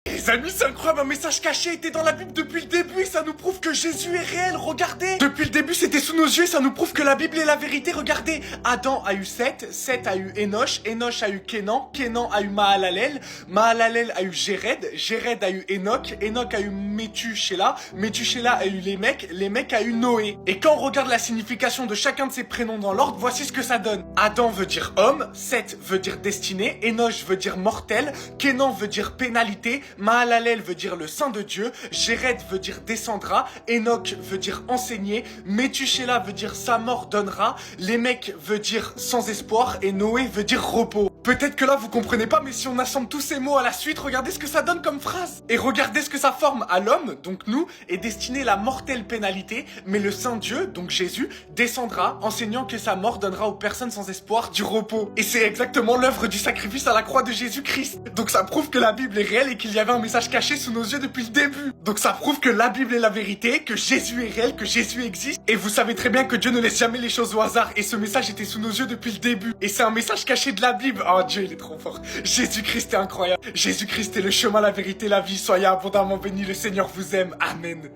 Les amis, c'est incroyable, un message caché était dans la Bible depuis le début et ça nous prouve que Jésus est réel, regardez. Depuis le début, c'était sous nos yeux et ça nous prouve que la Bible est la vérité, regardez. Adam a eu Seth, Seth a eu Enoch, Enoch a eu Kenan, Kenan a eu Mahalalel, Mahalalel a eu Jéred, Jéred a eu Enoch, Enoch a eu Métusélah, Métusélah a eu Lémec, Lémec a eu Noé. Et quand on regarde la signification de chacun de ces prénoms dans l'ordre, voici ce que ça donne. Adam veut dire homme, Seth veut dire destinée, Enoch veut dire mortel, Kenan veut dire pénalité, Mahalalel veut dire le saint de Dieu, Jéred veut dire descendra, Enoch veut dire enseigner, Métusélah veut dire sa mort donnera, Lémec veut dire sans espoir et Noé veut dire repos. Peut-être que là vous comprenez pas, mais si on assemble tous ces mots à la suite, regardez ce que ça donne comme phrase. Et regardez ce que ça forme. À l'homme, donc nous, est destinée la mortelle pénalité, mais le saint Dieu, donc Jésus, descendra, enseignant que sa mort donnera aux personnes sans espoir du repos. Et c'est exactement l'œuvre du sacrifice à la croix de Jésus-Christ. Donc ça prouve que la Bible est réelle et qu'il y avait un message caché sous nos yeux depuis le début. Donc ça prouve que la Bible est la vérité, que Jésus est réel, que Jésus existe. Et vous savez très bien que Dieu ne laisse jamais les choses au hasard. Et ce message était sous nos yeux depuis le début. Et c'est un message caché de la Bible. Oh Dieu, il est trop fort. Jésus-Christ est incroyable. Jésus-Christ est le chemin, la vérité, la vie. Soyez abondamment bénis. Le Seigneur vous aime. Amen.